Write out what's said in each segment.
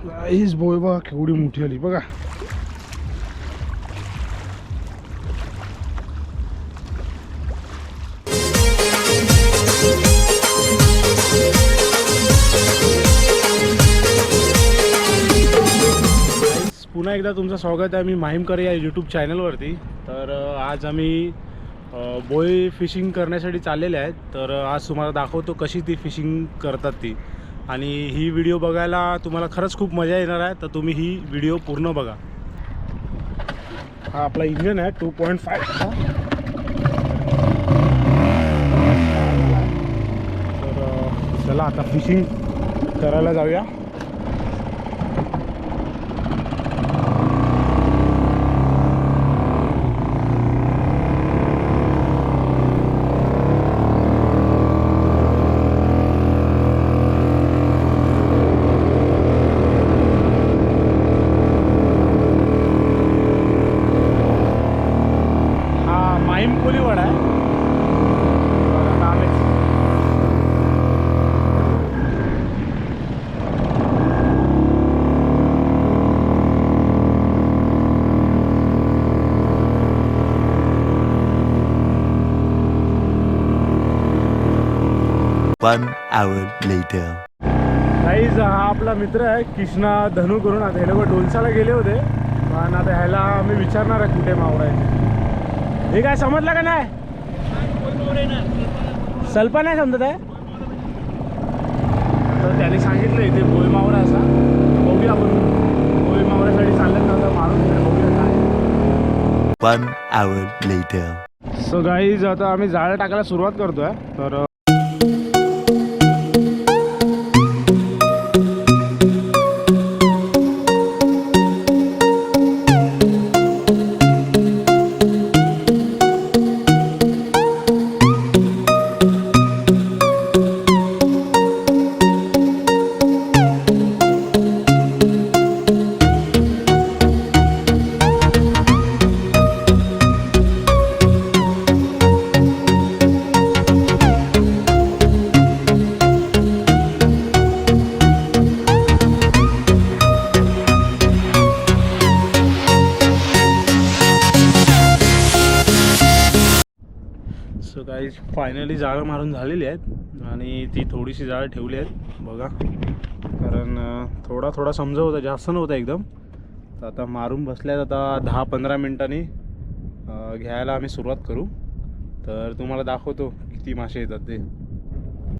गाईस बोय बघा केवढी मोठी आली बघा. पुन्हा एकदा तुमचं स्वागत आहे. मी माहीम करे या यूट्यूब चॅनलवरती. तर आज आम्ही बोय फिशिंग करण्यासाठी चाललेले आहेत. तर आज तुम्हाला दाखवतो कशी ती फिशिंग करतात ती. आणि ही व्हिडिओ बघायला तुम्हाला खरंच खूप मजा येणार आहे. तर तुम्ही ही व्हिडिओ पूर्ण बघा. हा आपला इंजन आहे 2.5 चा. तर चला आता फिशिंग करायला जाऊया. माहीम कोली वडा आहे. आता आम्ही 1 hour later. गाईज हा आपला मित्र आहे कृष्णा धनू करून. आता हे लोक डोलसाला गेले होते पण आता ह्याला मी विचारणार आहे कुठे मावळायचे. हे काय समजलं का नाही? सल्पा नाही समजत आहे. तर त्याने सांगितलं इथे बोय मावरा असा. बघूया आपण बोय मावऱ्यासाठी चाललं ना आता मारून बघूया काय. 1 hour later. सो गाईज आता आम्ही जाळं टाकायला सुरुवात करतोय. तर सो गाईज फायनली जाळं मारून झालेली आहेत आणि ती थोडीशी जाळं ठेवली आहेत बघा. कारण थोडा समजा होता, जास्त नव्हता एकदम. तर आता मारून बसल्यात. आता 10-15 मिनिटांनी घ्यायला आम्ही सुरुवात करू. तर तुम्हाला दाखवतो किती मासे येतात ते.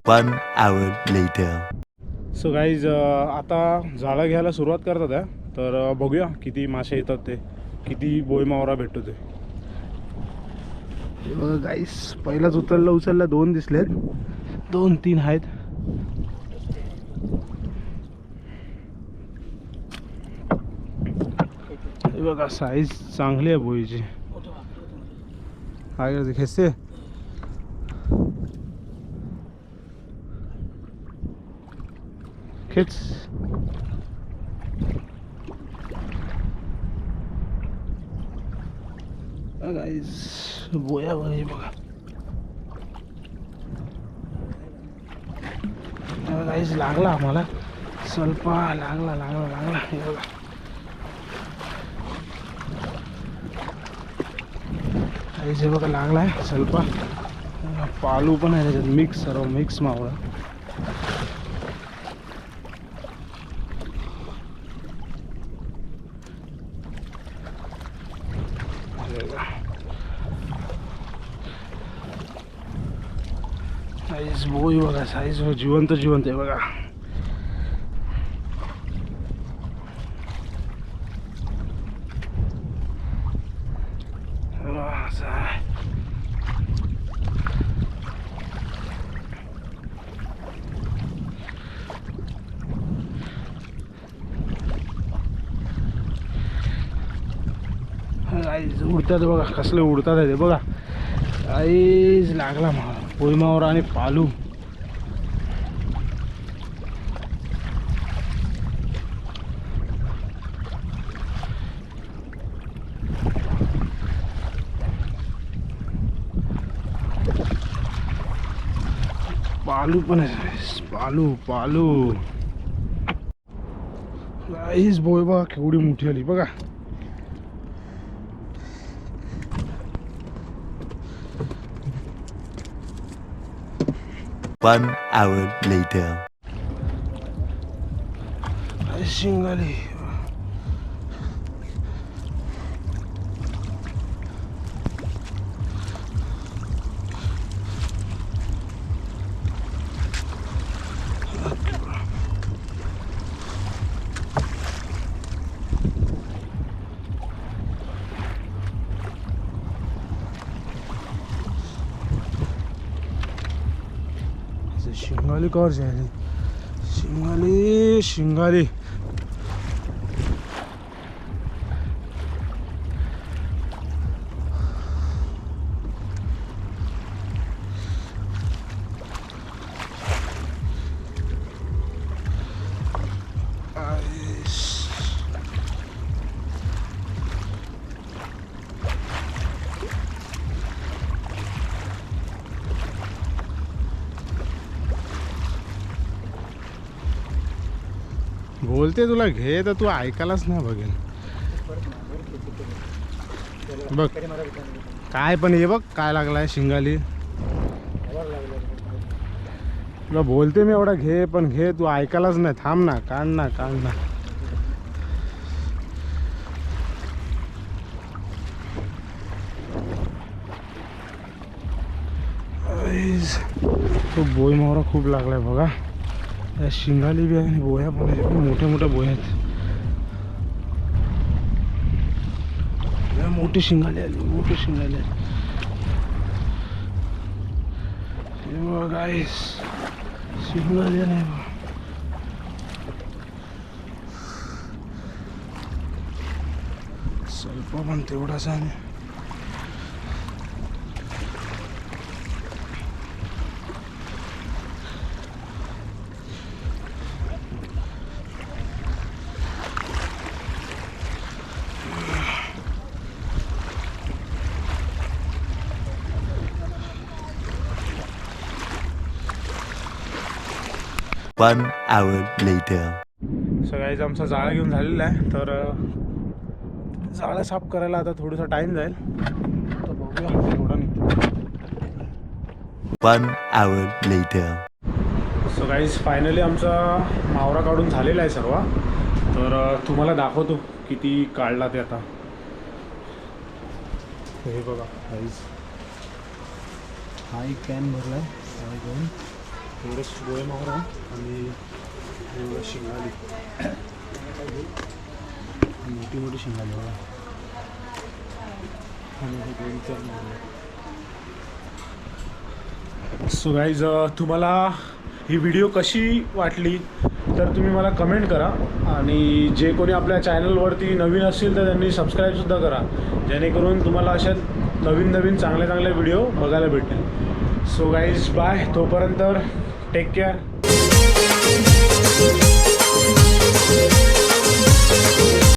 1 hour later. सो गाईज आता जाळं घ्यायला सुरुवात करतात आहे. तर बघूया किती मासे येतात ते, किती बोय मावरा भेटतो ते. गाईस पहिलाच उचलला 2 दिसलेत, 2-3 आहेत. हे बघा साईज चांगली आहे बोईची. काय करते खेचते. खेच. गाईज बोया बघा बघा. गाईज लागला आम्हाला सल्पा. लागला. हे बघा गाईज, हे बघा लागला आहे सल्पा. पालू पण आहे त्याच्यात मिक्स, सर्व मिक्स मावळा. साईज बोई बघा, साईज जिवंत आहे बघा. गाईज उडतात बघा, कसले उडतात आहे ते बघा. गाईज लागला बोई मावरा आणि पालू. पालू पण आहे. पालू हीच बोय बघा केवढी मोठी आली बघा. One hour later. शिंगाली शिंगाली कवर जायली शिंगाली शिंगाली. बोलते तुला घे तर तू ऐकायलाच नाही बघेन. बघ काय पण हे बघ काय लागलाय शिंगाली. तुला बोलते मी एवढा घे पण घे तू ऐकायलाच नाही. थांब ना काढ ना काढ ना. तो बोय मोहरा खूप लागलाय बघा. या शिंगाली बी आहे आणि बोया पण आहेत. मोठ्या मोठ्या बोया आहेत. मोठी शिंगाली आली मोठी शिंगाली आली. गाईस शिंगाली नाही स्वल्प पण तेवढाच आहे. One hour later. सगळ्याच आमचा जाळा घेऊन झालेला आहे. तर जाळा साफ करायला आता थोडासा टाइम जाईल. तर बघूया थोडा निघतो. One hour later. So guys finally आमचा मावरा काढून झालेला आहे सर्व. तर तुम्हाला दाखवतो किती काढला ते. आता हे बघा गाईज हा एक कॅन भरला आहे घेऊन. एवढं गोळे मावरा आणि एवढं शिंगाली मोठी मोठी शिंगाली बघा. आणि हे दोन चार मावरा. सो गाईज तुम्हाला ही व्हिडिओ कशी वाटली तर तुम्ही मला कमेंट करा. आणि जे कोणी आपल्या चॅनलवरती नवीन असतील तर त्यांनी सबस्क्राईबसुद्धा करा. जेणेकरून तुम्हाला अशा नवीन नवीन चांगले चांगले व्हिडिओ बघायला भेटेल. So guys bye. तोपर्यंत टेक केअर.